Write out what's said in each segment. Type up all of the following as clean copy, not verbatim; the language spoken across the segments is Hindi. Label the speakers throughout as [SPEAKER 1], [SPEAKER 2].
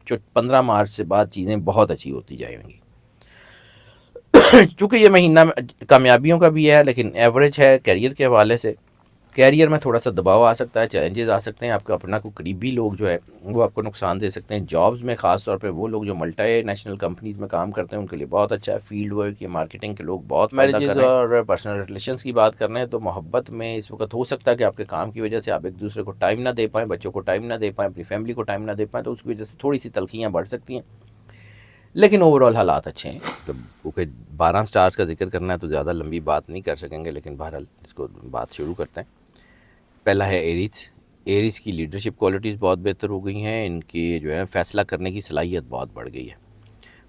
[SPEAKER 1] 15 मार्च से बाद चीज़ें बहुत अच्छी होती जाएंगी। चूँकि ये महीना कामयाबियों का भी है, लेकिन एवरेज है करियर के हवाले से। कैरियर में थोड़ा सा दबाव आ सकता है, चैलेंजेस आ सकते हैं, आपका अपना को करीबी लोग जो है वो आपको नुकसान दे सकते हैं। जॉब्स में ख़ास तौर पे वो लोग जो मल्टी नेशनल कंपनीज़ में काम करते हैं उनके लिए बहुत अच्छा है। फील्ड वर्क या मार्केटिंग के लोग बहुत फ़ायदा कर रहे हैं। और पर्सनल रिलेशंस की बात कर रहे हैं तो मोहब्बत में इस वक्त हो सकता है कि आपके काम की वजह से आप एक दूसरे को टाइम ना दे पाएँ, बच्चों को टाइम ना दे पाएँ, अपनी फैमिली को टाइम ना दे पाएँ, तो उसकी वजह से थोड़ी सी तलखियाँ बढ़ सकती हैं। लेकिन ओवरऑल हालात अच्छे हैं। तो क्योंकि 12 स्टार्स का जिक्र करना है तो ज़्यादा लंबी बात नहीं कर सकेंगे, लेकिन बहरहाल इसको बात शुरू करते हैं। पहला है एरीज। एरीज की लीडरशिप क्वालिटीज़ बहुत बेहतर हो गई हैं, इनकी जो है फैसला करने की सलाहियत बहुत बढ़ गई है,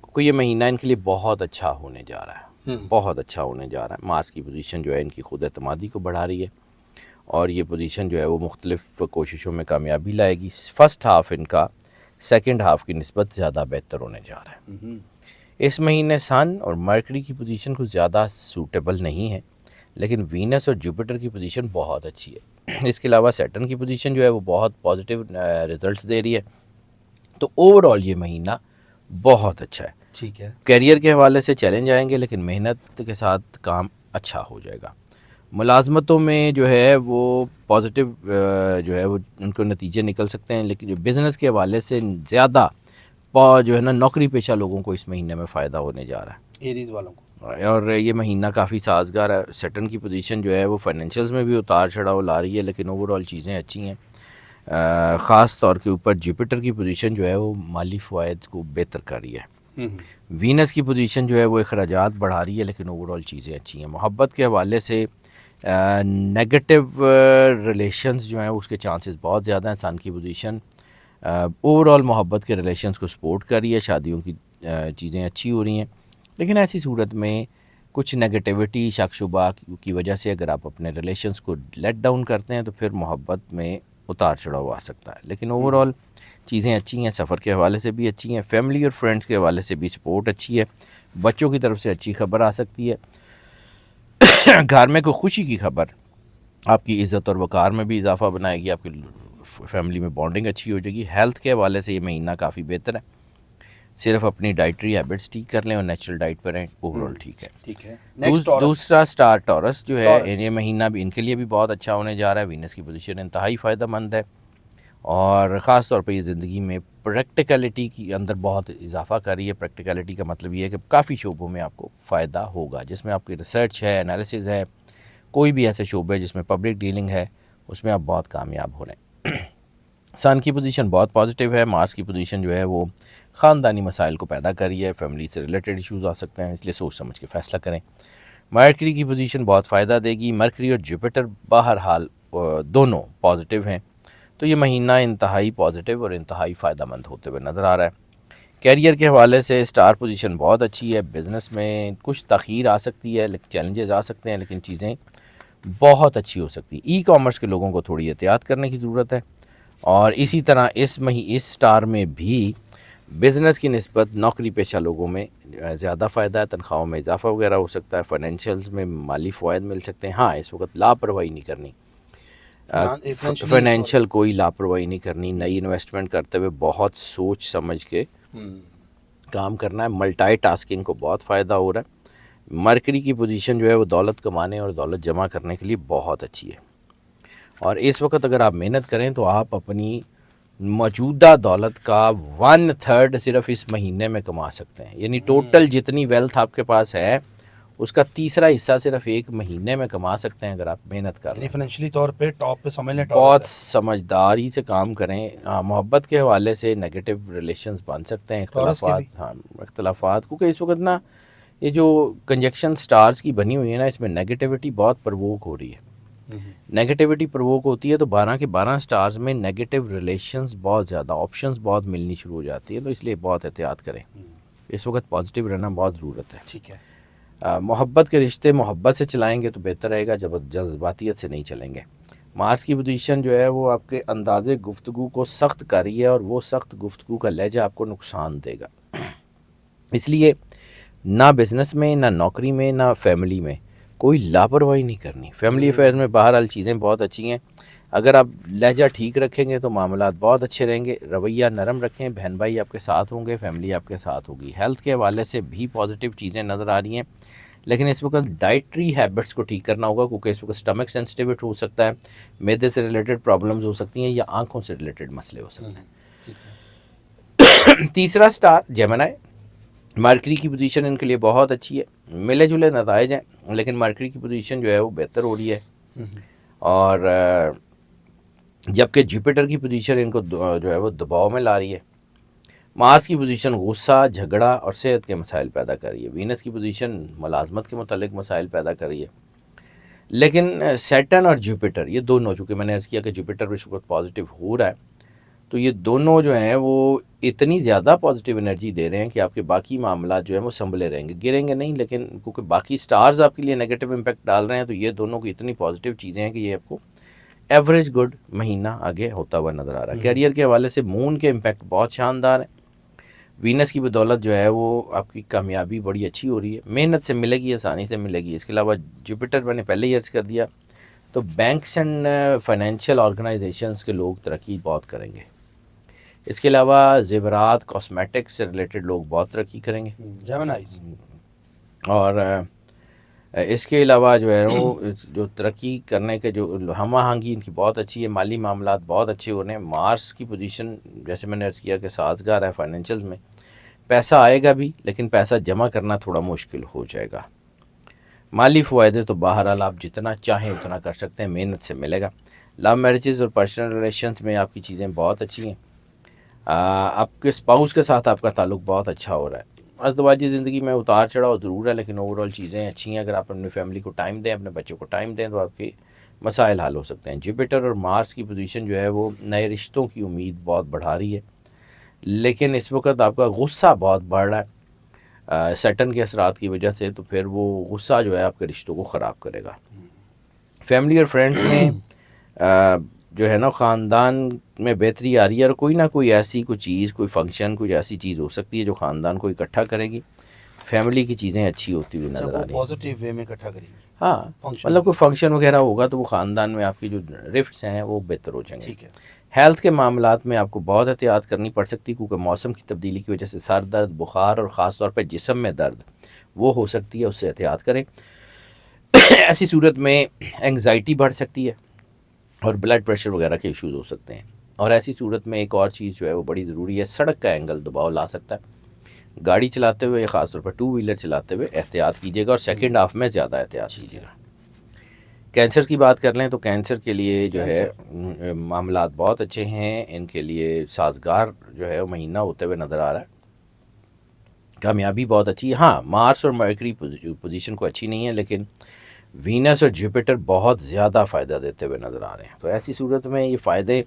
[SPEAKER 1] क्योंकि ये महीना इनके लिए बहुत अच्छा होने जा रहा है, बहुत अच्छा होने जा रहा है। मार्स की पोजीशन जो है इनकी खुद एतमादी को बढ़ा रही है, और ये पोजीशन जो है वो मुख्तलिफ़ कोशिशों में कामयाबी लाएगी। फ़र्स्ट हाफ़ इनका सेकंड हाफ़ की निस्बत ज़्यादा बेहतर होने जा रहा है। इस महीने सन और मरकरी की पोजीशन कुछ ज़्यादा सूटेबल नहीं है, लेकिन वीनस और जुपिटर की पोजीशन बहुत अच्छी है। इसके अलावा सैटर्न की पोजीशन जो है वो बहुत पॉजिटिव रिजल्ट्स दे रही है। तो ओवरऑल ये महीना बहुत अच्छा है।
[SPEAKER 2] ठीक है।
[SPEAKER 1] करियर के हवाले से चैलेंज आएंगे, लेकिन मेहनत के साथ काम अच्छा हो जाएगा। मुलाजमतों में जो है वो पॉजिटिव जो है वो उनको नतीजे निकल सकते हैं, लेकिन बिज़नेस के हवाले से ज़्यादा जो है ना नौकरी पेशा लोगों को इस महीने में फ़ायदा होने जा रहा है,
[SPEAKER 2] एरीज वालों को।
[SPEAKER 1] और ये महीना काफ़ी साजगार है। सैटर्न की पोजीशन जो है वो फाइनेंशियल्स में भी उतार चढ़ाव ला रही है, लेकिन ओवरऑल चीज़ें अच्छी हैं। ख़ास तौर के ऊपर जुपिटर की पोजीशन जो है वो माली फ़वाद को बेहतर कर रही है। वीनस की पोजीशन जो है वो अखराजात बढ़ा रही है, लेकिन ओवरऑल चीज़ें अच्छी हैं। मोहब्बत के हवाले से नेगेटिव रिलेशंस जो हैं उसके चांसेस बहुत ज़्यादा हैं। सन की पोजीशन ओवरऑल मोहब्बत के रिलेशंस को सपोर्ट कर रही है, शादियों की चीज़ें अच्छी हो रही हैं। लेकिन ऐसी सूरत में कुछ नेगेटिविटी शक शुबा की वजह से अगर आप अपने रिलेशंस को लेट डाउन करते हैं तो फिर मोहब्बत में उतार चढ़ाव आ सकता है। लेकिन ओवरऑल चीज़ें अच्छी हैं, सफ़र के हवाले से भी अच्छी हैं, फैमिली और फ्रेंड्स के हवाले से भी सपोर्ट अच्छी है, बच्चों की तरफ से अच्छी खबर आ सकती है। घर में कोई खुशी की खबर आपकी इज़्ज़त और वक़ार में भी इजाफा बनाएगी, आपकी फैमिली में बॉन्डिंग अच्छी हो जाएगी। हेल्थ के हवाले से ये महीना काफ़ी बेहतर है। सिर्फ अपनी डाइटरी हैबिट्स ठीक कर लें और नेचुरल डाइट पर रहें, ओवरऑल ठीक है।
[SPEAKER 2] ठीक है।
[SPEAKER 1] दूसरा स्टार टॉरस जो है, ये महीना भी इनके लिए भी बहुत अच्छा होने जा रहा है। वीनस की पोजीशन इंतहाई फ़ायदेमंद है, और ख़ास तौर पे ये ज़िंदगी में प्रैक्टिकलिटी के अंदर बहुत इजाफा कर रही है। प्रैक्टिकलिटी का मतलब ये है कि काफ़ी शोबों में आपको फ़ायदा होगा, जिसमें आपकी रिसर्च है, एनालिसिस है, कोई भी ऐसे शोबे जिसमें पब्लिक डीलिंग है उसमें आप बहुत कामयाब हो रहे हैं। सन की पोजीशन बहुत पॉजिटिव है। मार्स की पोजीशन जो है वो ख़ानदानी मसाइल को पैदा कर रही है, फैमिली से रिलेटेड इश्यूज़ आ सकते हैं, इसलिए सोच समझ के फ़ैसला करें। मरकरी की पोजीशन बहुत फ़ायदा देगी। मरकरी और जुपिटर बहरहाल दोनों पॉजिटिव हैं, तो ये महीना इंतहाई पॉजिटिव और इंतहाई फ़ायदेमंद होते हुए नज़र आ रहा है। कैरियर के हवाले से स्टार पोजीशन बहुत अच्छी है। बिज़नेस में कुछ तख़ीर आ सकती है, चैलेंजेस आ सकते हैं, लेकिन चीज़ें बहुत अच्छी हो सकती है। ई कॉमर्स के लोगों को थोड़ी एहतियात करने की ज़रूरत है, और इसी तरह इस स्टार में भी बिज़नेस की निस्बत नौकरी पेशा लोगों में ज़्यादा फ़ायदा है, तनख्वाहों में इजाफा वगैरह हो सकता है, फाइनेंशियल्स में माली फ़वाद मिल सकते हैं। हाँ, इस वक्त लापरवाही नहीं करनी, फाइनेंशियल कोई लापरवाही नहीं करनी। नई इन्वेस्टमेंट करते हुए बहुत सोच समझ के काम करना है। मल्टीटास्किंग को बहुत फ़ायदा हो रहा है। मरकरी की पोजीशन जो है वो दौलत कमाने और दौलत जमा करने के लिए बहुत अच्छी है, और इस वक्त अगर आप मेहनत करें तो आप अपनी मौजूदा दौलत का 1/3 सिर्फ इस महीने में कमा सकते हैं। यानी टोटल जितनी वेल्थ आपके पास है उसका तीसरा हिस्सा सिर्फ एक महीने में कमा सकते हैं अगर आप मेहनत कर रहे हैं।
[SPEAKER 2] फाइनेंशियली तौर पे टॉप पे समझ लें,
[SPEAKER 1] बहुत समझदारी से काम करें। मोहब्बत के हवाले से नेगेटिव रिलेशंस बन सकते हैं, इख्तलाफात, हाँ इख्तलाफात, क्योंकि इस वक्त ना ये जो कंजक्शन स्टार्स की बनी हुई है ना, इसमें नेगेटिविटी बहुत प्रवोक हो रही है। नेगेटिविटी प्रवोक होती है तो 12 के 12 स्टार्स में नेगेटिव रिलेशंस बहुत ज़्यादा, ऑप्शंस बहुत मिलनी शुरू हो जाती है, तो इसलिए बहुत एहतियात करें। इस वक्त पॉजिटिव रहना बहुत ज़रूरत है।
[SPEAKER 2] ठीक है।
[SPEAKER 1] मोहब्बत के रिश्ते मोहब्बत से चलाएंगे तो बेहतर रहेगा, जब जज्बातियत से नहीं चलेंगे। मार्स की पोजीशन जो है वो आपके अंदाज़े गुफ्तगू को सख्त कर रही है, और वो सख्त गुफ्तगू का लहजा आपको नुकसान देगा। इसलिए ना बिज़नेस में, ना नौकरी में, ना फैमिली में कोई लापरवाही नहीं करनी। फैमिली अफेयर में बहरहाल चीज़ें बहुत अच्छी हैं। अगर आप लहजा ठीक रखेंगे तो मामलात बहुत अच्छे रहेंगे, रवैया नरम रखें, बहन भाई आपके साथ होंगे, फैमिली आपके साथ होगी। हेल्थ के हवाले से भी पॉजिटिव चीज़ें नज़र आ रही हैं, लेकिन इस वक्त डाइटरी हैबिट्स को ठीक करना होगा, क्योंकि इस वक्त स्टमक सेंसिटिविटी हो सकता है, मैदे से रिलेटेड प्रॉब्लम्स हो सकती हैं, या आंखों से रिलेटेड मसले हो सकते हैं।
[SPEAKER 2] ठीक है।
[SPEAKER 1] तीसरा स्टार जेमिनी, मरकरी की पोजीशन इनके लिए बहुत अच्छी है, मिले जुले नताइज हैं, लेकिन मरकरी की पोजीशन जो है वो बेहतर हो रही है। और जबकि जुपिटर की पोजीशन इनको जो है वो दबाव में ला रही है। मार्स की पोजीशन गुस्सा, झगड़ा और सेहत के मसाइल पैदा कर रही है। वीनस की पोजीशन मुलाजमत के मुतालिक मसाइल पैदा कर रही है। लेकिन सैटर्न और जुपिटर ये दोनों, चूँकि मैंने अर्ज़ किया कि जुपिटर इस वक्त पॉजिटिव हो रहा है, तो ये दोनों जो हैं वो इतनी ज़्यादा पॉजिटिव एनर्जी दे रहे हैं कि आपके बाकी मामला जो है वो संभले रहेंगे, गिरेंगे नहीं। लेकिन क्योंकि बाकी स्टार्स आपके लिए नेगेटिव इम्पैक्ट डाल रहे हैं, तो ये दोनों की इतनी पॉजिटिव चीज़ें हैं कि ये आपको एवरेज गुड महीना आगे होता हुआ नज़र आ रहा है। कैरियर के हवाले से मून के इम्पैक्ट बहुत शानदार है। वीनस की बदौलत जो है वो आपकी कामयाबी बड़ी अच्छी हो रही है, मेहनत से मिलेगी, आसानी से मिलेगी। इसके अलावा जुपिटर मैंने पहले ही अर्ज कर दिया, तो बैंक्स एंड फाइनेंशियल ऑर्गेनाइजेशंस के लोग तरक्की बहुत करेंगे। इसके अलावा ज़ेवरात, कॉस्मेटिक्स से रिलेटेड लोग बहुत तरक्की करेंगे।
[SPEAKER 2] जेमिनीज।
[SPEAKER 1] और इसके अलावा जो है वो जो तरक्की करने के जो हम आहंगी इनकी बहुत अच्छी है, माली मामलात बहुत अच्छे हो रहे हैं। मार्स की पोजीशन जैसे मैंने अर्ज़ किया कि साजगार है फाइनेंशियल में, पैसा आएगा भी, लेकिन पैसा जमा करना थोड़ा मुश्किल हो जाएगा। माली फ़ायदे तो बहरहाल आप जितना चाहें उतना कर सकते हैं, मेहनत से मिलेगा। लव मैरिजेज़ और पर्सनल रिलेशंस में आपकी चीज़ें बहुत अच्छी हैं। आपके स्पाउस के साथ आपका ताल्लुक़ बहुत अच्छा हो रहा है। अज़दवाजी ज़िंदगी में उतार चढ़ाव ज़रूर है, लेकिन ओवरऑल चीज़ें अच्छी हैं। अगर आप अपनी फैमिली को टाइम दें, अपने बच्चों को टाइम दें, तो आपके मसाइल हल हो सकते हैं। जुपिटर और मार्स की पोजीशन जो है वो नए रिश्तों की उम्मीद बहुत बढ़ा रही है, लेकिन इस वक्त आपका गुस्सा बहुत बढ़ रहा है सैटर्न के असरात की वजह से, तो फिर वो गुस्सा जो है आपके रिश्तों को ख़राब करेगा। फैमिली और फ्रेंड्स में जो है ना ख़ानदान में बेहतरी आ रही है, और कोई ना कोई ऐसी कोई चीज़, कोई फंक्शन, कोई ऐसी चीज़ हो सकती है जो ख़ानदान को इकट्ठा करेगी। फैमिली की चीज़ें अच्छी होती हुई नज़र आ रही हैं,
[SPEAKER 2] पॉजिटिव वे में इकट्ठा करेंगे।
[SPEAKER 1] हाँ, मतलब कोई फंक्शन वगैरह होगा तो वो ख़ानदान में आपकी जो रिफ्ट्स हैं वो बेहतर हो जाएंगे।
[SPEAKER 2] ठीक है।
[SPEAKER 1] हेल्थ के मामलात में आपको बहुत एहतियात करनी पड़ सकती है, क्योंकि मौसम की तब्दीली की वजह से सर दर्द, बुखार और ख़ास तौर पर जिस्म में दर्द वो हो सकती है, उससे एहतियात करें। ऐसी सूरत में एंग्जाइटी बढ़ सकती है और ब्लड प्रेशर वगैरह के इश्यूज़ हो सकते हैं। और ऐसी सूरत में एक और चीज़ जो है वो बड़ी ज़रूरी है, सड़क का एंगल दबाव ला सकता है। गाड़ी चलाते हुए, ख़ास तौर पर टू व्हीलर चलाते हुए एहतियात कीजिएगा, और सेकंड हाफ में ज़्यादा एहतियात कीजिएगा। कैंसर की बात कर लें तो कैंसर के लिए जो है मामलात बहुत अच्छे हैं, इनके लिए साजगार जो है वो महीना होते हुए नज़र आ रहा है, कामयाबी बहुत अच्छी है। हाँ, मार्स और मरकरी पोजीशन को अच्छी नहीं है, लेकिन वीनस और जुपिटर बहुत ज़्यादा फ़ायदा देते हुए नज़र आ रहे हैं। तो ऐसी सूरत में ये फ़ायदे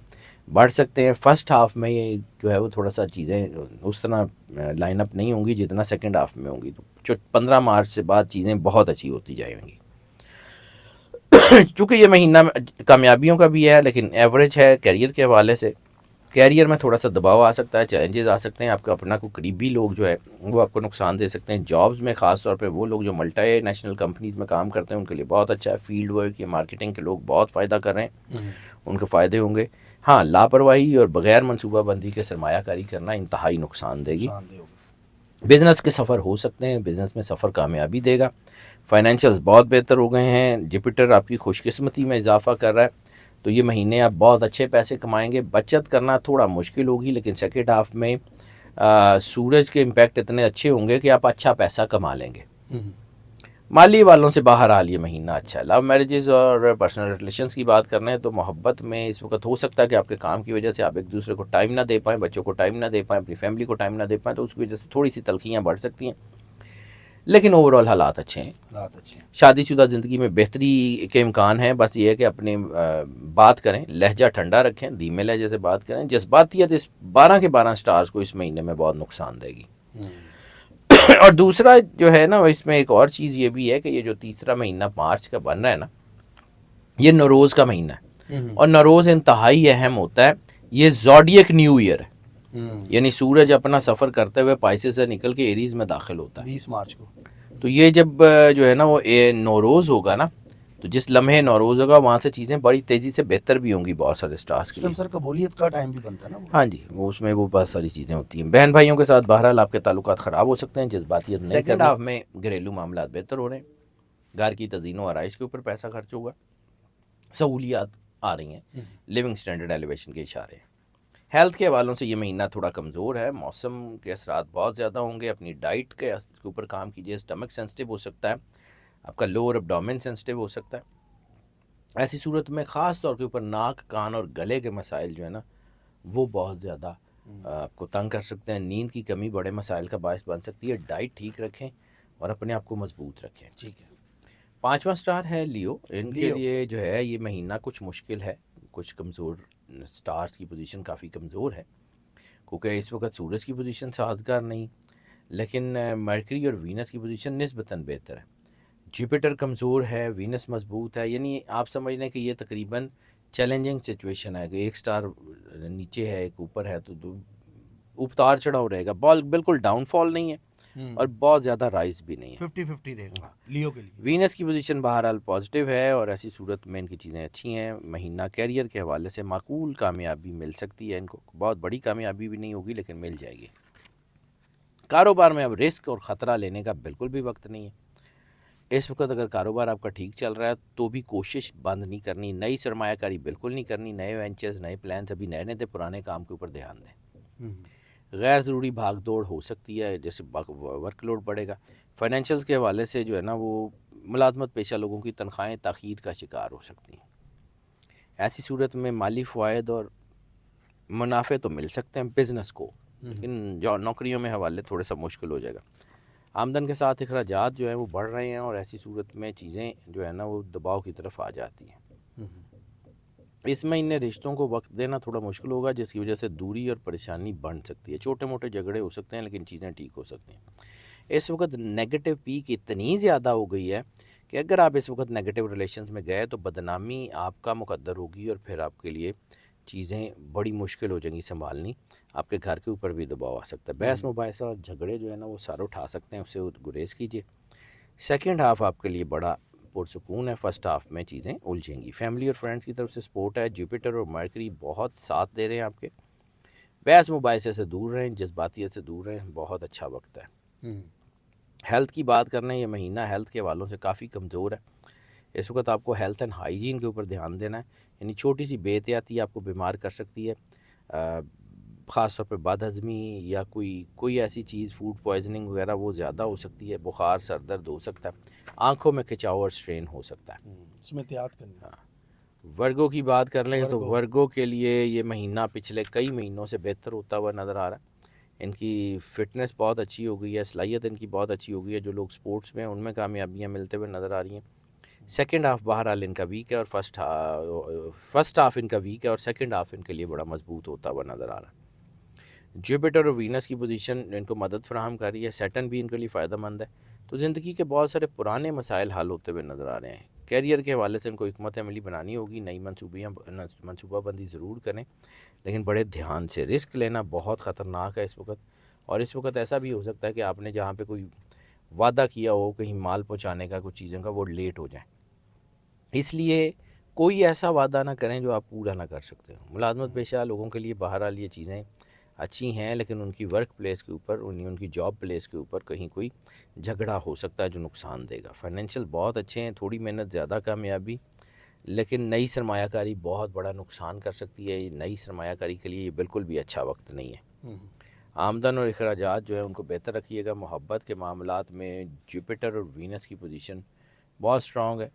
[SPEAKER 1] बढ़ सकते हैं। फ़र्स्ट हाफ़ में ये जो है वो थोड़ा सा चीज़ें उस तरह लाइन अप नहीं होंगी जितना सेकंड हाफ़ में होंगी। तो 15 मार्च से बाद चीज़ें बहुत अच्छी होती जाएंगी। चूँकि ये महीना कामयाबियों का भी है, लेकिन एवरेज है कैरियर के हवाले से। कैरियर में थोड़ा सा दबाव आ सकता है, चैलेंजेस आ सकते हैं, आपका अपना को करीबी लोग जो है वो आपको नुकसान दे सकते हैं। जॉब्स में ख़ास तौर पे वो लोग जो मल्टी नेशनल कंपनीज़ में काम करते हैं उनके लिए बहुत अच्छा है। फील्ड वर्क या मार्केटिंग के लोग बहुत फ़ायदा कर रहे हैं, उनके फ़ायदे होंगे। हाँ, लापरवाही और बग़ैर मनसूबाबंदी के सरमायाकारी करना इंतहाई नुकसान देगी। बिज़नेस के सफ़र हो सकते हैं, बिज़नेस में सफ़र कामयाबी देगा। फाइनेंशियल्स बहुत बेहतर हो गए हैं। जुपिटर आपकी खुशकिस्मती में इजाफा कर रहा है, तो ये महीने आप बहुत अच्छे पैसे कमाएंगे। बचत करना थोड़ा मुश्किल होगी, लेकिन सेकेंड हाफ में सूरज के इम्पैक्ट इतने अच्छे होंगे कि आप अच्छा पैसा कमा लेंगे। माली वालों से बाहर आ लिए महीना अच्छा है। लव मैरिजेज़ और पर्सनल रिलेशंस की बात कर रहे हैं तो मोहब्बत में इस वक्त हो सकता है कि आपके काम की वजह से आप एक दूसरे को टाइम ना दे पाएँ, बच्चों को टाइम ना दे पाएँ, अपनी फैमिली को टाइम ना दे पाएँ, तो उसकी वजह से थोड़ी सी तलखियाँ बढ़ सकती हैं, लेकिन ओवरऑल हालात अच्छे हैं। शादीशुदा ज़िंदगी में बेहतरी के इम्कान हैं। बस ये है कि अपने बात करें, लहजा ठंडा रखें, धीमे लहजे से बात करें। जज्बातियत इस 12 के 12 स्टार्स को इस महीने में बहुत नुकसान देगी। और दूसरा जो है ना, इसमें एक और चीज़ ये भी है कि ये जो तीसरा महीना मार्च का बन रहा है ना, ये नरोज़ का महीना है, और नरोज़ इंतहाई अहम होता है। ये ज़ोडिएक न्यू ईयर है, यानी सूरज अपना सफ़र करते हुए पाइसेस से निकल के एरीज़ में दाखिल होता है
[SPEAKER 2] 20 मार्च को।
[SPEAKER 1] तो ये जब जो है ना वो नौरोज़ होगा ना, तो जिस लम्हे नौरोज़ होगा वहाँ से चीज़ें बड़ी तेज़ी से बेहतर भी होंगी बहुत सारे स्टार्स के
[SPEAKER 2] उस टाइम
[SPEAKER 1] लिए।
[SPEAKER 2] सर कबूलियत का टाइम भी बनता है ना वो।
[SPEAKER 1] हाँ जी, वो उसमें वो बहुत सारी चीज़ें होती हैं। बहन भाइयों के साथ बहरहाल आपके ताल्लुकात ख़राब हो सकते हैं, जज़्बातियत नहीं करनी। सेकंड हाफ में घरेलू मामलात बेहतर हो रहे हैं, घर की तज़ीन व आराइश के ऊपर पैसा खर्च होगा, सहूलियात आ रही हैं, लिविंग स्टैंडर्ड एलिवेशन के इशारे हैं। हेल्थ के हवालों से ये महीना थोड़ा कमज़ोर है, मौसम के असरात बहुत ज़्यादा होंगे, अपनी डाइट के ऊपर काम कीजिए। स्टमक सेंसिटिव हो सकता है, आपका लोअर एब्डोमेन सेंसिटिव हो सकता है। ऐसी सूरत में ख़ास तौर के ऊपर नाक, कान और गले के मसाइल जो है ना वो बहुत ज़्यादा आपको तंग कर सकते हैं। नींद की कमी बड़े मसाइल का बायस बन सकती है। डाइट ठीक रखें और अपने आप को मजबूत रखें।
[SPEAKER 2] ठीक है।
[SPEAKER 1] 5वां स्टार है लियो। इनके
[SPEAKER 2] लियो।
[SPEAKER 1] लिए जो है ये महीना कुछ मुश्किल है, कुछ कमज़ोर स्टार्स की पोजीशन काफ़ी कमज़ोर है, क्योंकि इस वक्त सूरज की पोजीशन साजगार नहीं, लेकिन मरकरी और वीनस की पोजीशन निस्बतन बेहतर है। जुपिटर कमज़ोर है, वीनस मजबूत है, यानी आप समझ लें कि ये तकरीबन चैलेंजिंग सिचुएशन है कि एक स्टार नीचे है एक ऊपर है, तो उतार चढ़ाव रहेगा। बॉल बिल्कुल डाउनफॉल नहीं है और बहुत ज़्यादा राइज भी नहीं है।
[SPEAKER 2] 50-50 रहेगा लियो के लिए।
[SPEAKER 1] वीनस की पोजीशन बहरहाल पॉजिटिव है और ऐसी सूरत में इनकी चीज़ें अच्छी हैं। महीना कैरियर के हवाले से माकूल कामयाबी मिल सकती है इनको, बहुत बड़ी कामयाबी भी नहीं होगी लेकिन मिल जाएगी। कारोबार में अब रिस्क और ख़तरा लेने का बिल्कुल भी वक्त नहीं है। इस वक्त अगर कारोबार आपका ठीक चल रहा है तो भी कोशिश बंद नहीं करनी, नई सरमायाकारी बिल्कुल नहीं करनी, नए वेंचर्स नए प्लान्स अभी नए नए थे, पुराने काम के ऊपर ध्यान दें। गैर ज़रूरी भाग दौड़ हो सकती है, जैसे वर्कलोड बढ़ेगा। फाइनेंशियल्स के हवाले से जो है ना वो मुलाजमत पेशा लोगों की तनख्वाहें ताख़ीर का शिकार हो सकती हैं। ऐसी सूरत में माली फ़वायद और मुनाफे तो मिल सकते हैं बिज़नेस को, लेकिन जो नौकरियों में हवाले थोड़ा सा मुश्किल हो जाएगा। आमदन के साथ अखराजात जो हैं वो बढ़ रहे हैं और ऐसी सूरत में चीज़ें जो है ना वो दबाव की तरफ आ जाती हैं। इस महीने रिश्तों को वक्त देना थोड़ा मुश्किल होगा, जिसकी वजह से दूरी और परेशानी बढ़ सकती है। छोटे मोटे झगड़े हो सकते हैं लेकिन चीज़ें ठीक हो सकती हैं। इस वक्त नेगेटिव पीक इतनी ज़्यादा हो गई है कि अगर आप इस वक्त नेगेटिव रिलेशंस में गए तो बदनामी आपका मुकद्दर होगी और फिर आपके लिए चीज़ें बड़ी मुश्किल हो जाएंगी संभालनी। आपके घर के ऊपर भी दबाव आ सकता है। बहस मुबाहिसा और झगड़े जो है ना वो सारे उठा सकते हैं, उससे गुरेज कीजिए। सेकंड हाफ आपके लिए बड़ा पुरसुकून है, फर्स्ट हाफ में चीज़ें उलझेंगी। फैमिली और फ्रेंड्स की तरफ से सपोर्ट है, जुपिटर और मरकरी बहुत साथ दे रहे हैं आपके। बहस मुबाहिसे से दूर रहें, जज्बातियत से दूर रहें, बहुत अच्छा वक्त है। हेल्थ की बात कर रहे हैं, ये महीना हेल्थ के वालों से काफ़ी कमज़ोर है। इस वक्त आपको हेल्थ एंड हाइजीन के ऊपर ध्यान देना है, यानी छोटी सी बेहतियाती आपको बीमार कर सकती है। ख़ास तौर पे बदहज़मी या कोई ऐसी चीज़ फूड पॉइजनिंग वगैरह वो ज़्यादा हो सकती है। बुखार सर दर्द हो सकता है, आँखों में खिंचाव और स्ट्रेन हो सकता है।
[SPEAKER 2] इसमें एहतियात करनी।
[SPEAKER 1] हाँ, वर्गो की बात कर लें तो वर्गो के लिए ये महीना पिछले कई महीनों से बेहतर होता हुआ नज़र आ रहा है। इनकी फ़िटनेस बहुत अच्छी हो गई है, सलाहियत इनकी बहुत अच्छी हो गई है। जो लोग स्पोर्ट्स में हैं उनमें कामयाबियाँ मिलते हुए नज़र आ रही हैं। सेकंड हाफ बहरहाल इनका वीक है और फर्स्ट हाफ इनका वीक है और सेकंड हाफ इनके लिए बड़ा मजबूत होता हुआ नज़र आ रहा है। जुपिटर और वीनस की पोजीशन इनको मदद फराहम कर रही है, सैटर्न भी इनके लिए फ़ायदेमंद है। तो ज़िंदगी के बहुत सारे पुराने मसाइल हल होते हुए नज़र आ रहे हैं। कैरियर के हवाले से इनको हिकमत अमली बनानी होगी, नई मनसूबाबंदी ज़रूर करें, लेकिन बड़े ध्यान से। रिस्क लेना बहुत ख़तरनाक है इस वक्त, और इस वक्त ऐसा भी हो सकता है कि आपने जहाँ पे कोई वादा किया हो कहीं माल पहुँचाने का, कुछ चीज़ों का, वो लेट हो जाए। इसलिए कोई ऐसा वादा ना करें जो आप पूरा ना कर सकते हो। मुलाजमत पेशा लोगों के लिए बहरहाल ये चीज़ें अच्छी हैं, लेकिन उनकी वर्क प्लेस के ऊपर, उनकी जॉब प्लेस के ऊपर कहीं कोई झगड़ा हो सकता है जो नुकसान देगा। फाइनेंशियल बहुत अच्छे हैं, थोड़ी मेहनत ज़्यादा कामयाबी, लेकिन नई सरमायाकारी बहुत बड़ा नुकसान कर सकती है। नई सरमायाकारी के लिए ये बिल्कुल भी अच्छा वक्त नहीं है। आमदन और अखराजात जो है उनको बेहतर रखिएगा। मोहब्बत के मामलात में जुपिटर और वीनस की पोजीशन बहुत स्ट्रॉन्ग है।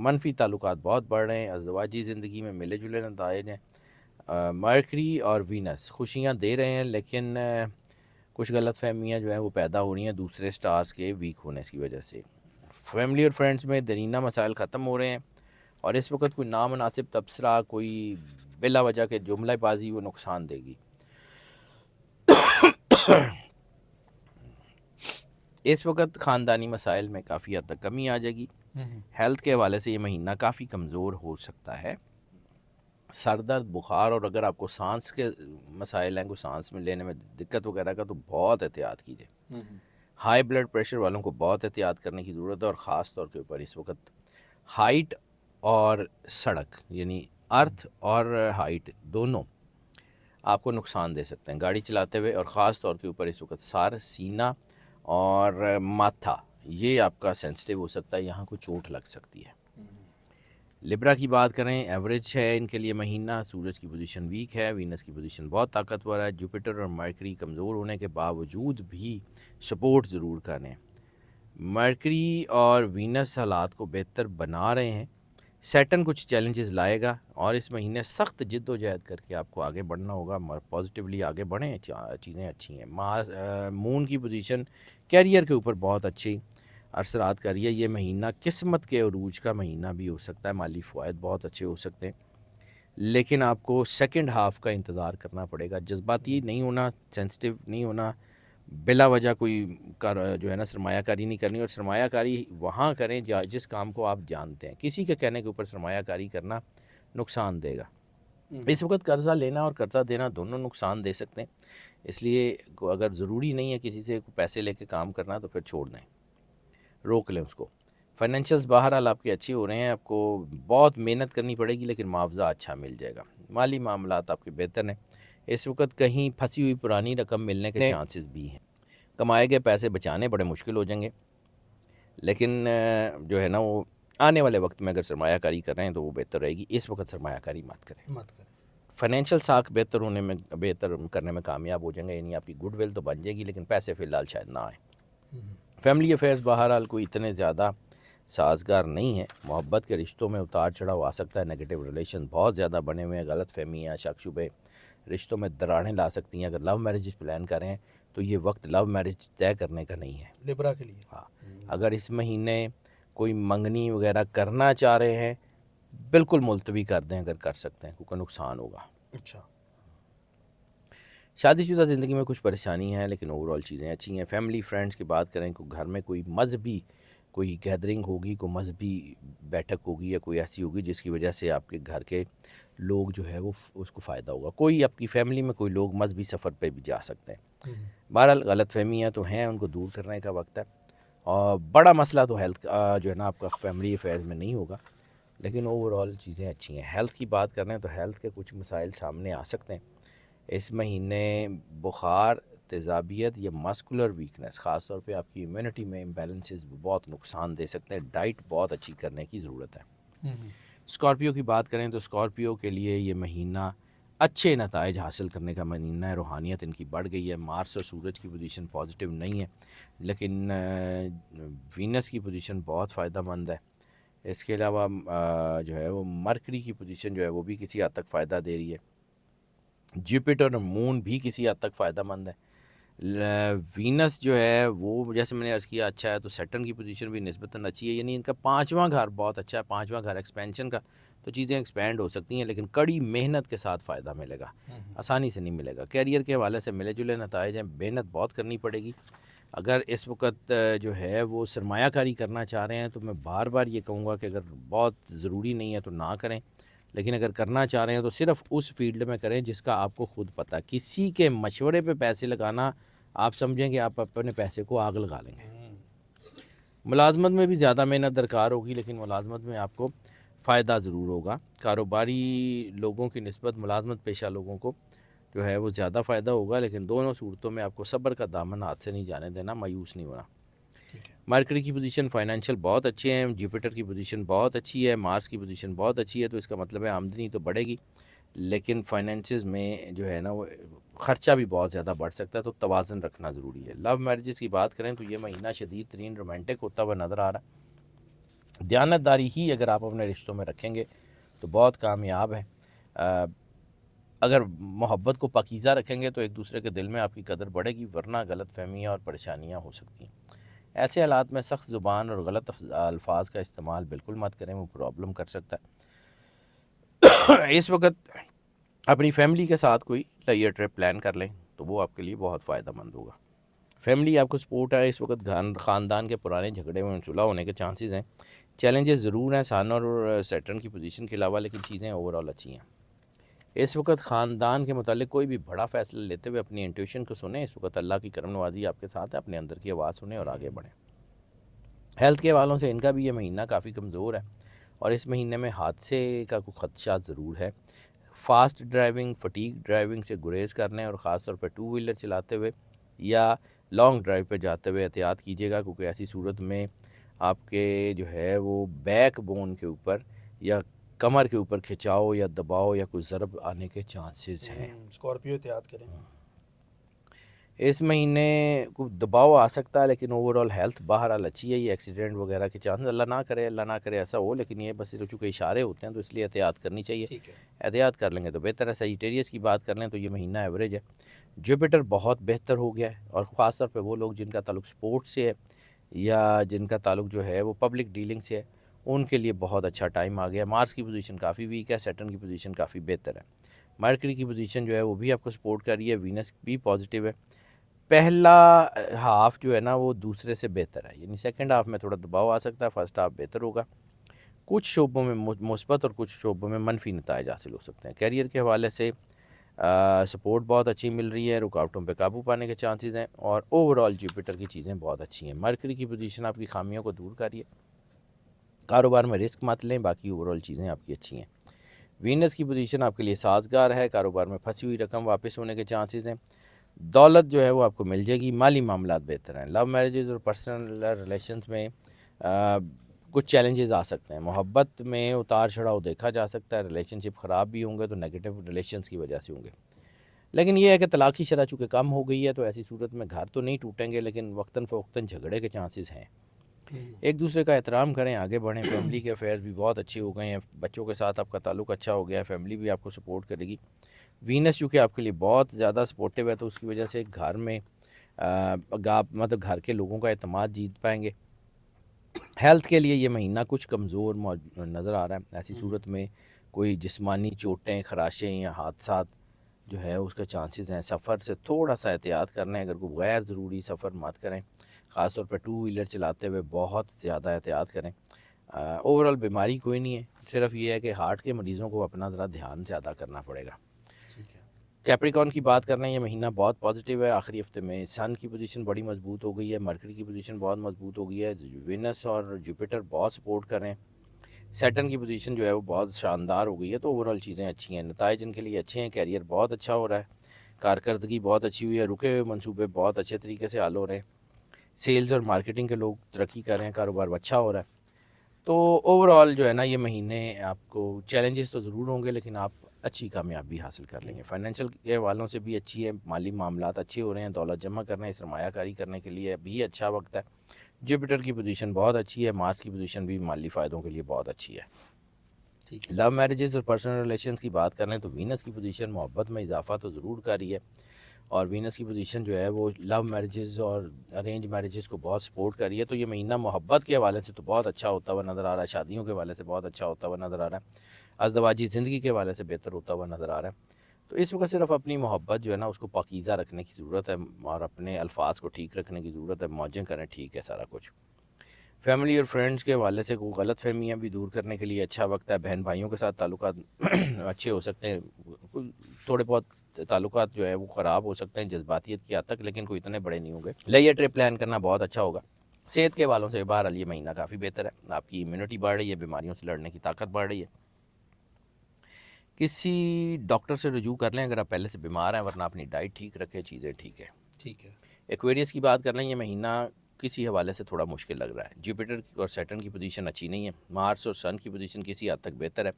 [SPEAKER 1] मनफी ताल्लुकात बहुत बढ़ रहे हैं, अज़वाजी ज़िंदगी में मिले जुले नताइज हैं। मरकरी और वीनस खुशियाँ दे रहे हैं, लेकिन कुछ गलत फहमियाँ जो हैं वो पैदा हो रही हैं दूसरे स्टार्स के वीक होने की वजह से। फैमिली और फ्रेंड्स में दरीना मसाइल ख़त्म हो रहे हैं और इस वक्त कोई नामनासिब तबसरा, कोई बिला वजह के जुमलाबाजी वो नुकसान देगी। इस वक्त ख़ानदानी मसाइल में काफ़ी हद तक कमी आ जाएगी। हेल्थ के हवाले से ये महीना काफ़ी कमज़ोर हो सकता है। सर दर्द, बुखार और अगर आपको सांस के मसाइल हैं, कोई सांस में लेने में दिक्कत वगैरह का, तो बहुत एहतियात कीजिए। हाई ब्लड प्रेशर वालों को बहुत एहतियात करने की ज़रूरत है और ख़ास तौर के ऊपर इस वक्त हाइट और सड़क यानी अर्थ और हाइट दोनों आपको नुकसान दे सकते हैं गाड़ी चलाते हुए, और ख़ास तौर के ऊपर इस वक्त सर, सीना और माथा ये आपका सेंसिटिव हो सकता है, यहाँ को चोट लग सकती है। लिब्रा की बात करें, एवरेज है इनके लिए महीना। सूरज की पोजीशन वीक है, वीनस की पोजीशन बहुत ताकतवर है, जुपिटर और मरकरी कमज़ोर होने के बावजूद भी सपोर्ट ज़रूर कर रहे हैं। मरकरी और वीनस हालात को बेहतर बना रहे हैं। सैटर्न कुछ चैलेंजेस लाएगा और इस महीने सख्त जिद्दोजहद करके आपको आगे बढ़ना होगा। पॉजिटिवली आगे बढ़ें, चीज़ें अच्छी हैं। मून की पोजीशन कैरियर के ऊपर बहुत अच्छी असरात कर रही है। ये महीना किस्मत के अरूज का महीना भी हो सकता है, माली फ़वाइद बहुत अच्छे हो सकते हैं, लेकिन आपको सेकंड हाफ़ का इंतज़ार करना पड़ेगा। जज्बाती नहीं होना, सेंसिटिव नहीं होना, बिला वजह कोई जो है ना सरमायाकारी नहीं करनी, और सरमायाकारी वहाँ करें जिस काम को आप जानते हैं। किसी के कहने के ऊपर सरमायाकारी करना नुकसान देगा। इस वक्त कर्ज़ा लेना और कर्ज़ा देना दोनों नुकसान दे सकते हैं, इसलिए अगर ज़रूरी नहीं है किसी से पैसे लेके काम करना तो फिर छोड़ दें, रोक लें उसको। फाइनेंशियल्स बहरहाल आपके अच्छे हो रहे हैं, आपको बहुत मेहनत करनी पड़ेगी लेकिन मुआवजा अच्छा मिल जाएगा। माली मामलात आपके बेहतर हैं। इस वक्त कहीं फंसी हुई पुरानी रकम मिलने के चांसेस भी हैं। कमाए गए पैसे बचाने बड़े मुश्किल हो जाएंगे, लेकिन जो है ना वो आने वाले वक्त में अगर सरमायाकारी कर रहे हैं तो वो बेहतर रहेगी। इस वक्त सरमायाकारी मत करें। फाइनेंशियल साख बेहतर करने में कामयाब हो जाएंगे, यानी आपकी गुडविल तो बन जाएगी लेकिन पैसे फ़िलहाल शायद ना आए। फैमिली अफेयर्स बहरहाल कोई इतने ज़्यादा साजगार नहीं है। मोहब्बत के रिश्तों में उतार चढ़ाव आ सकता है, नेगेटिव रिलेशन बहुत ज़्यादा बने हुए हैं, गलत फहमियाँ, शक शुबे रिश्तों में दरारें ला सकती हैं। अगर लव मैरिज प्लान करें तो ये वक्त लव मैरिज तय करने का नहीं है
[SPEAKER 2] लिब्रा के लिए।
[SPEAKER 1] हाँ, अगर इस महीने कोई मंगनी वगैरह करना चाह रहे हैं बिल्कुल मुलतवी कर दें अगर कर सकते हैं, क्योंकि नुकसान होगा।
[SPEAKER 2] अच्छा।
[SPEAKER 1] शादीशुदा ज़िंदगी में कुछ परेशानी है लेकिन ओवरऑल चीज़ें अच्छी हैं। फैमिली फ्रेंड्स की बात करें, को घर में कोई मजहबी कोई गैदरिंग होगी, कोई मजहबी बैठक होगी या कोई ऐसी होगी जिसकी वजह से आपके घर के लोग जो है वो उसको फ़ायदा होगा। कोई आपकी फ़ैमिली में कोई लोग मजहबी सफ़र पे भी जा सकते हैं। बहरहाल गलत फहमियाँ तो हैं, उनको दूर करने का वक्त है। और बड़ा मसला तो हेल्थ जो है ना आपका फैमिली अफेयर्स में नहीं होगा, लेकिन ओवरऑल चीज़ें अच्छी हैं। हेल्थ की बात करें तो हेल्थ के कुछ मसाइल सामने आ सकते हैं इस महीने। बुखार, तेज़ाबियत या मस्कुलर वीकनेस, ख़ास तौर पे आपकी इम्यूनिटी में इम्बैलेंसेस बहुत नुकसान दे सकते हैं। डाइट बहुत अच्छी करने की ज़रूरत है। स्कॉर्पियो की बात करें तो स्कॉर्पियो के लिए ये महीना अच्छे नताइज हासिल करने का महीना है। रूहानियत इनकी बढ़ गई है। मार्स और सूरज की पोजीशन पॉजिटिव नहीं है, लेकिन वीनस की पोजीशन बहुत फ़ायदा मंद है। इसके अलावा जो है वो मरकरी की पोजीशन जो है वो भी किसी हद तक फ़ायदा दे रही है। जुपिटर और मून भी किसी हद तक फ़ायदा मंद है। वीनस जो है वो जैसे मैंने अर्ज़ किया अच्छा है, तो सैटर्न की पोजीशन भी निस्बतन अच्छी है, यानी इनका पाँचवां घर बहुत अच्छा है। पाँचवां घर एक्सपेंशन का, तो चीज़ें एक्सपेंड हो सकती हैं, लेकिन कड़ी मेहनत के साथ फ़ायदा मिलेगा, आसानी से नहीं मिलेगा। कैरियर के हवाले से मिले जुले नताइज हैं, मेहनत बहुत करनी पड़ेगी। अगर इस वक्त जो है वो सरमायाकारी करना चाह रहे हैं तो मैं बार बार ये कहूँगा कि अगर बहुत ज़रूरी नहीं है तो ना करें, लेकिन अगर करना चाह रहे हैं तो सिर्फ उस फील्ड में करें जिसका आपको खुद पता। किसी के मशवरे पे पैसे लगाना आप समझें कि आप अपने पैसे को आग लगा लेंगे। मुलाजमत में भी ज़्यादा मेहनत दरकार होगी, लेकिन मुलाजमत में आपको फ़ायदा ज़रूर होगा। कारोबारी लोगों की निस्बत मुलाजमत पेशा लोगों को जो है वो ज़्यादा फ़ायदा होगा, लेकिन दोनों सूरतों में आपको सब्र का दामन हाथ से नहीं जाने देना, मायूस नहीं होना। मरकरी की पोजीशन फाइनेंशियल बहुत अच्छे हैं, जुपिटर की पोजीशन बहुत अच्छी है, मार्स की पोजीशन बहुत अच्छी है, तो इसका मतलब है आमदनी तो बढ़ेगी, लेकिन फाइनेंसेस में जो है ना वो ख़र्चा भी बहुत ज़्यादा बढ़ सकता है, तो तवाज़न रखना ज़रूरी है। लव मैरिजेस की बात करें तो ये महीना शदीद तरीन रोमांटिक होता हुआ नज़र आ रहा है। दयानतदारी ही अगर आप अपने रिश्तों में रखेंगे तो बहुत कामयाब है। अगर मोहब्बत को पाकीज़ा रखेंगे तो एक दूसरे के दिल में आपकी कदर बढ़ेगी, वरना गलत फहमियाँ और परेशानियाँ हो सकती हैं। ऐसे हालात में सख्त ज़ुबान और गलत अल्फाज का इस्तेमाल बिल्कुल मत करें, वो प्रॉब्लम कर सकता है। इस वक्त अपनी फैमिली के साथ कोई ये ट्रिप प्लान कर लें तो वो आपके लिए बहुत फ़ायदा मंद होगा। फैमिली आपको सपोर्ट है। इस वक्त ख़ानदान के पुराने झगड़े में सुलह होने के चांसेस हैं। चैलेंजेस ज़रूर हैं सन और सैटर्न की पोजीशन के अलावा, लेकिन चीज़ें ओवरऑल अच्छी हैं। इस वक्त ख़ानदान के मुतालिक कोई भी बड़ा फ़ैसला लेते हुए अपनी इंट्यूशन को सुने। इस वक्त अल्लाह की करम नवाजी आपके साथ है, अपने अंदर की आवाज़ सुने और आगे बढ़ें। हेल्थ के हवालों से इनका भी ये महीना काफ़ी कमज़ोर है। और इस महीने में हादसे का कोई ख़दशा ज़रूर है। फ़ास्ट ड्राइविंग, फटीग ड्राइविंग से गुरेज करने और ख़ास तौर पे टू व्हीलर चलाते हुए या लॉन्ग ड्राइव पे जाते हुए एहतियात कीजिएगा, क्योंकि ऐसी सूरत में आपके जो है वो बैक बोन के ऊपर या कमर के ऊपर खिंचाव या दबाव या कोई ज़रब आने के चांसेस हैं।
[SPEAKER 2] स्कॉर्पियो एहतियात करें।
[SPEAKER 1] इस महीने को दबाव आ सकता है, लेकिन ओवरऑल हेल्थ बहरहाल अच्छी है। ये एक्सीडेंट वगैरह के चांस अल्लाह ना करे ऐसा हो, लेकिन ये बस सिर्फ चूँकि इशारे होते हैं तो इसलिए एहतियात करनी चाहिए।
[SPEAKER 2] ठीक है।
[SPEAKER 1] एहतियात कर लेंगे तो बेहतर है। सजिटेरियस की बात कर लें तो ये महीना एवरेज है। जुपिटर बहुत बेहतर हो गया है, और ख़ास तौर पे वो लोग जिनका ताल्लुक स्पोर्ट्स से है या जिनका ताल्लुक जो है वो पब्लिक डीलिंग से है, उनके लिए बहुत अच्छा टाइम आ गया। मार्स की पोजीशन काफ़ी वीक है, सैटर्न की पोजीशन काफ़ी बेहतर है। मरकरी की पोजीशन जो है वो भी आपको सपोर्ट कर रही है, वीनस भी पॉजिटिव है। पहला हाफ़ जो है ना वो दूसरे से बेहतर है, यानी सेकंड हाफ़ में थोड़ा दबाव आ सकता है, फर्स्ट हाफ़ बेहतर होगा। कुछ शोबों में मुस्बत और कुछ शोबों में मनफी नताइज हासिल हो सकते हैं। कैरियर के हवाले से सपोर्ट बहुत अच्छी मिल रही है, रुकावटों पे काबू पाने के चांसेस हैं, और ओवरऑल जुपिटर की चीज़ें बहुत अच्छी हैं। मरकरी की पोजीशन आपकी खामियों को दूर कर रही है। कारोबार में रिस्क मत लें, बाकी ओवरऑल चीज़ें आपकी अच्छी हैं। वीनस की पोजीशन आपके लिए साजगार है, कारोबार में फंसी हुई रकम वापस होने के चांसेस हैं। दौलत जो है वो आपको मिल जाएगी, माली मामलात बेहतर हैं। लव मैरिजेज़ और पर्सनल रिलेशंस में कुछ चैलेंजेस आ सकते हैं। मोहब्बत में उतार चढ़ाव देखा जा सकता है। रिलेशनशिप ख़राब भी होंगे तो नेगेटिव रिलेशंस की वजह से होंगे, लेकिन ये है कि तलाक़ की शरह चूँकि कम हो गई है तो ऐसी सूरत में घर तो नहीं टूटेंगे, लेकिन वक्तन फ़वक्तन झगड़े के चांसेस हैं। एक दूसरे का एहतराम करें, आगे बढ़ें। फैमिली के अफेयर्स भी बहुत अच्छे हो गए हैं, बच्चों के साथ आपका ताल्लुक अच्छा हो गया है, फैमिली भी आपको सपोर्ट करेगी। वीनस चूँकि आपके लिए बहुत ज़्यादा सपोर्टिव है तो उसकी वजह से घर में मतलब घर के लोगों का एतमाद जीत पाएंगे। हेल्थ के लिए ये महीना कुछ कमज़ोर नज़र आ रहा है। ऐसी सूरत में कोई जिस्मानी चोटें, खराशें या हादसात जो है उसके चांसेस हैं। सफ़र से थोड़ा सा एहतियात करना है, अगर कोई गैर ज़रूरी सफ़र मत करें, ख़ास तौर पर टू व्हीलर चलाते हुए बहुत ज़्यादा एहतियात करें। ओवरऑल बीमारी कोई नहीं है, सिर्फ ये है कि हार्ट के मरीज़ों को अपना ज़रा ध्यान ज़्यादा करना पड़ेगा।
[SPEAKER 2] ठीक है।
[SPEAKER 1] कैप्रिकॉर्न की बात कर रहे हैं, ये महीना बहुत पॉजिटिव है। आखिरी हफ्ते में सन की पोजीशन बड़ी मजबूत हो गई है, मरकरी की पोजीशन बहुत मजबूत हो गई है, विनस और जुपिटर बहुत सपोर्ट कर रहे हैं। सैटर्न की पोजीशन जो है वो बहुत शानदार हो गई है, तो ओवरऑल चीज़ें अच्छी हैं। नताइज इनके लिए अच्छे हैं, कैरियर बहुत अच्छा हो रहा है, कारकर्दगी बहुत अच्छी हुई है, रुके हुए मनसूबे बहुत अच्छे तरीके से हल हो रहे हैं, सेल्स और मार्केटिंग के लोग तरक्की कर रहे हैं, कारोबार अच्छा हो रहा है। तो ओवरऑल जो है ना ये महीने आपको चैलेंजेस तो ज़रूर होंगे, लेकिन आप अच्छी कामयाबी हासिल कर लेंगे। फाइनेंशियल के वालों से भी अच्छी है, माली मामलात अच्छे हो रहे हैं, दौलत जमा करने, सरमायाकारी करने के लिए भी अच्छा वक्त है। जुपिटर की पोजीशन बहुत अच्छी है, मार्स की पोजीशन भी माली फ़ायदों के लिए बहुत अच्छी है।
[SPEAKER 2] ठीक है।
[SPEAKER 1] लव मैरिजेस और पर्सनल रिलेशंस की बात करें तो वीनस की पोजीशन मोहब्बत में इजाफा तो ज़रूर कर रही है, और वीनस की पोजीशन जो है वो लव मैरिजेस और अरेंज मैरिजेस को बहुत सपोर्ट कर रही है। तो ये महीना मोहब्बत के हवाले से तो बहुत अच्छा होता हुआ नज़र आ रहा है, शादियों के हवाले से बहुत अच्छा होता हुआ नज़र आ रहा है, अज़दवाजी ज़िंदगी के हवाले से बेहतर होता हुआ नज़र आ रहा है। तो इस वक्त सिर्फ अपनी मोहब्बत जो है ना उसको पाकीज़ा रखने की ज़रूरत है, और अपने अल्फाज को ठीक रखने की ज़रूरत है। मौजें करें, ठीक है सारा कुछ। फैमिली और फ्रेंड्स के हवाले से कोई गलत फहमियाँ भी दूर करने के लिए अच्छा वक्त है। बहन भाइयों के साथ ताल्लुकात अच्छे हो सकते हैं, थोड़े बहुत ताल्लुकात जो है वो ख़राब हो सकते हैं जज्बातियत की हद तक, लेकिन कोई इतने बड़े नहीं होंगे। लेयर ट्रिप प्लान करना बहुत अच्छा होगा। सेहत के वालों से बहरहाल ये महीना काफ़ी बेहतर है, आपकी इम्यूनिटी बढ़ रही है, बीमारियों से लड़ने की ताकत बढ़ रही है। किसी डॉक्टर से रुजू कर लें अगर आप पहले से बीमार हैं, वरना अपनी डाइट ठीक रखें, चीज़ें ठीक है।
[SPEAKER 2] ठीक है।
[SPEAKER 1] एक्वेरियस की बात कर लें, ये महीना किसी हवाले से थोड़ा मुश्किल लग रहा है। जुपिटर और सैटर्न की पोजीशन अच्छी नहीं है, मार्स और सन की पोजीशन किसी हद तक बेहतर है।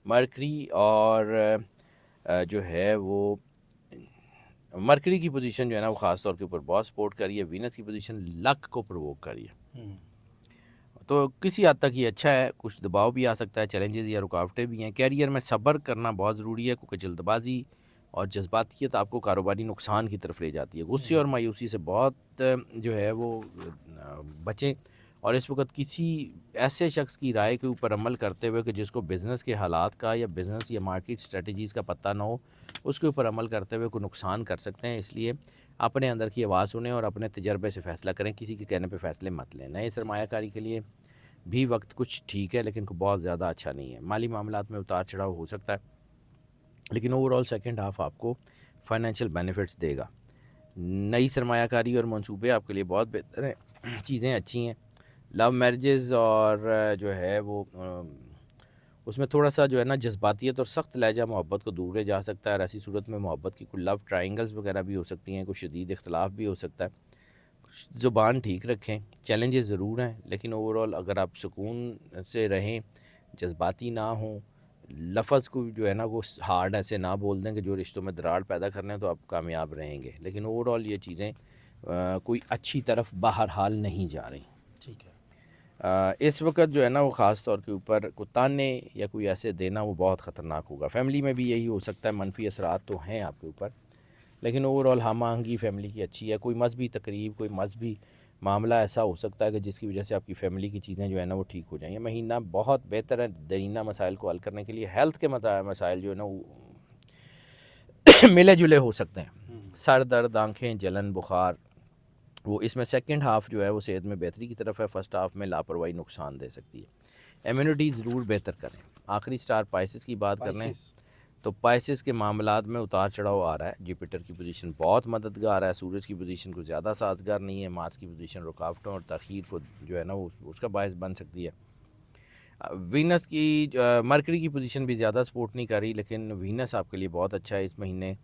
[SPEAKER 1] मरकरी और जो है वो मरकरी की पोजीशन जो है ना वो ख़ास तौर के ऊपर बहुत सपोर्ट कर रही है। वीनस की पोजीशन लक को प्रोवोक कर रही है, तो किसी हद तक ये अच्छा है। कुछ दबाव भी आ सकता है, चैलेंजेस या रुकावटें भी हैं। कैरियर में सब्र करना बहुत ज़रूरी है, क्योंकि जल्दबाजी और जज्बातियत आपको कारोबारी नुकसान की तरफ ले जाती है। गुस्से और मायूसी से बहुत जो है वो बचें, और इस वक्त किसी ऐसे शख्स की राय के ऊपर अमल करते हुए कि जिसको बिज़नेस के हालात का या बिज़नेस या मार्केट स्ट्रेटजीज़ का पता ना हो, उसके ऊपर अमल करते हुए कोई नुकसान कर सकते हैं। इसलिए अपने अंदर की आवाज़ सुनें और अपने तजर्बे से फ़ैसला करें, किसी के कहने पे फ़ैसले मत लें। नए सरमायाकारी के लिए भी वक्त कुछ ठीक है, लेकिन बहुत ज़्यादा अच्छा नहीं है। माली मामलात में उतार चढ़ाव हो सकता है, लेकिन ओवरऑल सेकंड हाफ आपको फाइनेंशियल बेनिफिट्स देगा। नई सरमायाकारी और मंसूबे आपके लिए बहुत बेहतर हैं, चीज़ें अच्छी हैं। लव मैरिजेज़ और जो है वो उसमें थोड़ा सा जो है ना जज्बातियत और सख्त लहजा मोहब्बत को दूर ले जा सकता है, और ऐसी सूरत में मोहब्बत की कुछ लव ट्रायंगल्स वगैरह भी हो सकती हैं, कुछ शदीद इख्तलाफ भी हो सकता है। ज़ुबान ठीक रखें, चैलेंजेस ज़रूर हैं, लेकिन ओवरऑल अगर आप सुकून से रहें, जज्बाती ना हों, लफ्ज़ को जो है ना वो हार्ड ऐसे ना बोल दें कि जो रिश्तों में दरार पैदा करने हैं, तो आप कामयाब रहेंगे। लेकिन ओवरऑल ये चीज़ें कोई अच्छी तरफ बहरहाल नहीं जा रही।
[SPEAKER 2] ठीक है।
[SPEAKER 1] इस वक्त जो है ना वो ख़ास तौर के ऊपर को ताने या कोई ऐसे देना वो बहुत ख़तरनाक होगा। फैमिली में भी यही हो सकता है, मनफी असरात तो हैं आपके ऊपर, लेकिन ओवरऑल हम आहंगी फैमिली की अच्छी है। कोई मजहबी तकरीब, कोई मजहबी मामला ऐसा हो सकता है कि जिसकी वजह से आपकी फ़ैमिली की चीज़ें जो है ना वो ठीक हो जाएँ। ये महीना बहुत बेहतर है दरीना मसाइल को हल करने के लिए। हेल्थ के मसाइल जो है ना वो मिले जुले हो सकते हैं। सर दर्द, आँखें जलन, बुखार, वो इसमें सेकंड हाफ़ जो है वो सेहत में बेहतरी की तरफ है। फर्स्ट हाफ़ में लापरवाही नुकसान दे सकती है। इम्यूनिटी ज़रूर बेहतर करें। आखिरी स्टार पाइसिस की बात कर लें तो पाइसिस के मामलात में उतार चढ़ाव आ रहा है। जुपिटर की पोजीशन बहुत मददगार है, सूरज की पोजीशन को ज़्यादा साजगार नहीं है, मार्स की पोजीशन रुकावटों और तखीर को जो है ना वो उसका बायस बन सकती है। वीनस की मरकरी की पोजीशन भी ज़्यादा सपोर्ट नहीं कर रही, लेकिन वीनस आपके लिए बहुत अच्छा है इस महीने,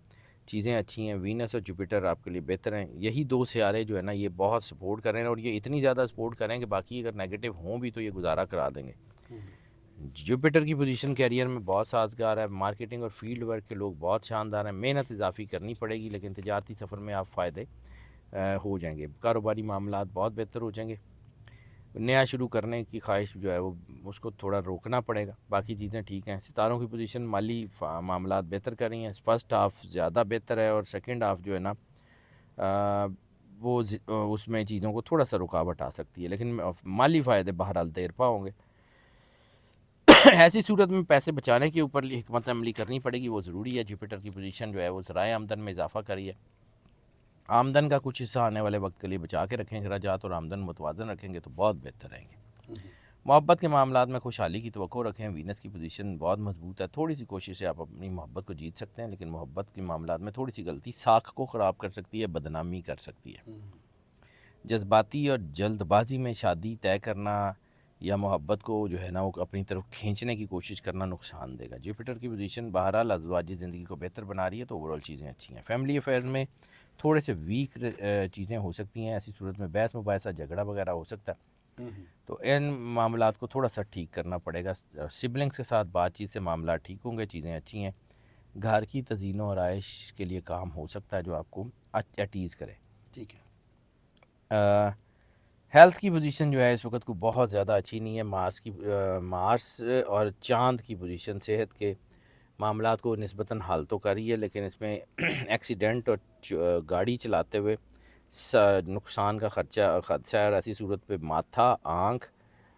[SPEAKER 1] चीज़ें अच्छी हैं। वीनस और जुपिटर आपके लिए बेहतर हैं। यही दो सियारे जो है ना ये बहुत सपोर्ट कर रहे हैं, और ये इतनी ज़्यादा सपोर्ट करें कि बाकी अगर नेगेटिव हों भी तो ये गुजारा करा देंगे। जुपिटर की पोजीशन कैरियर में बहुत साजगार है। मार्केटिंग और फील्ड वर्क के लोग बहुत शानदार हैं। मेहनत इजाफी करनी पड़ेगी, लेकिन तजारती सफ़र में आप फ़ायदे हो जाएंगे। कारोबारी मामलात बहुत बेहतर हो जाएंगे। नया शुरू करने की ख्वाहिश जो है वो उसको थोड़ा रोकना पड़ेगा, बाकी चीज़ें ठीक हैं। सितारों की पोजीशन माली मामलात बेहतर कर रही हैं। फर्स्ट हाफ़ ज़्यादा बेहतर है, और सेकंड हाफ़ जो है ना उसमें चीज़ों को थोड़ा सा रुकावट आ सकती है, लेकिन माली फ़ायदे बहरहाल देर पा होंगे। ऐसी सूरत में पैसे बचाने के ऊपर हिकमत अमली करनी पड़ेगी, वो ज़रूरी है। जुपिटर की पोजीशन जो है वो ज़राए आमदन में इजाफा करी है। आमदन का कुछ हिस्सा आने वाले वक्त के लिए बचा के रखें। अखराजात और आमदन मुतवाज़न रखेंगे तो बहुत बेहतर रहेंगे। मोहब्बत के मामलात में खुशहाली की तवक्को रखें। वीनस की पोजीशन बहुत मजबूत है। थोड़ी सी कोशिश से आप अपनी मोहब्बत को जीत सकते हैं, लेकिन मोहब्बत के मामलात में थोड़ी सी गलती साख को ख़राब कर सकती है, बदनामी कर सकती है। जज्बाती और जल्दबाजी में शादी तय करना या मोहब्बत को जो है ना वो अपनी तरफ खींचने की कोशिश करना नुकसान देगा। जुपिटर की पोजीशन बहरहाल अज़वाजी ज़िंदगी को बेहतर बना रही है, तो ओवरऑल चीज़ें अच्छी हैं। फैमिली अफेयर में थोड़े से वीक चीज़ें हो सकती हैं। ऐसी सूरत में बहस मुबाहिसा, झगड़ा वगैरह हो सकता है, तो इन मामलात को थोड़ा सा ठीक करना पड़ेगा। सिबलिंग्स के साथ बातचीत से मामला ठीक होंगे, चीज़ें अच्छी हैं। घर की तज़ीन और आयश के लिए काम हो सकता है जो आपको अटीज़ करे।
[SPEAKER 2] ठीक है।
[SPEAKER 1] हेल्थ की पोजीशन जो है इस वक्त को बहुत ज़्यादा अच्छी नहीं है। मार्स और चाँद की पोजीशन सेहत के मामलात को निस्बतन हल तो कर रही है, लेकिन इसमें एक्सीडेंट और गाड़ी चलाते हुए नुकसान का खदशा है, और ऐसी सूरत पे माथा, आँख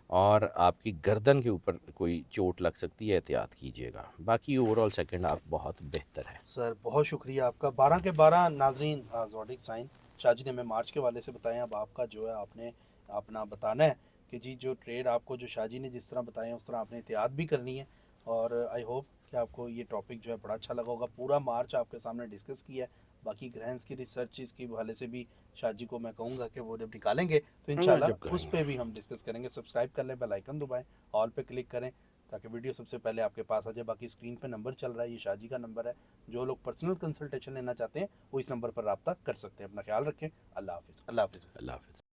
[SPEAKER 1] और आपकी गर्दन के ऊपर कोई चोट लग सकती है, एहतियात कीजिएगा। बाकी ओवरऑल सेकंड हाफ बहुत बेहतर है।
[SPEAKER 2] सर बहुत शुक्रिया आपका। 12 के 12 नाजरीन ज़ोडिक साइन शाहजी ने हमें मार्च के वाले से बताया। अब आपका जो है आपने अपना बताना है कि जी जो ट्रेड आपको जो शाहजी ने जिस तरह बताया उस तरह आपने एहतियात भी करनी है। और आई होप कि आपको ये टॉपिक जो है बड़ा अच्छा लगा होगा। पूरा मार्च आपके सामने डिस्कस किया है। बाकी ग्रहण्स की रिसर्च के हवाले से भी शाहजी को मैं कहूँगा कि वो जब निकालेंगे तो इंशाल्लाह उस पर भी हम डिस्कस करेंगे। सब्सक्राइब कर लें, बेल आइकन दबाएं, ऑल पे क्लिक करें ताकि वीडियो सबसे पहले आपके पास आ जाए। बाकी स्क्रीन पे नंबर चल रहा है, ये शाहजी का नंबर है। जो लोग पर्सनल कंसल्टेशन लेना चाहते हैं वो इस नंबर पर रब्ता कर सकते हैं। अपना ख्याल रखें। अल्लाह हाफिज़। अल्लाह हाफिज़।
[SPEAKER 1] अल्लाह हाफ़िज़।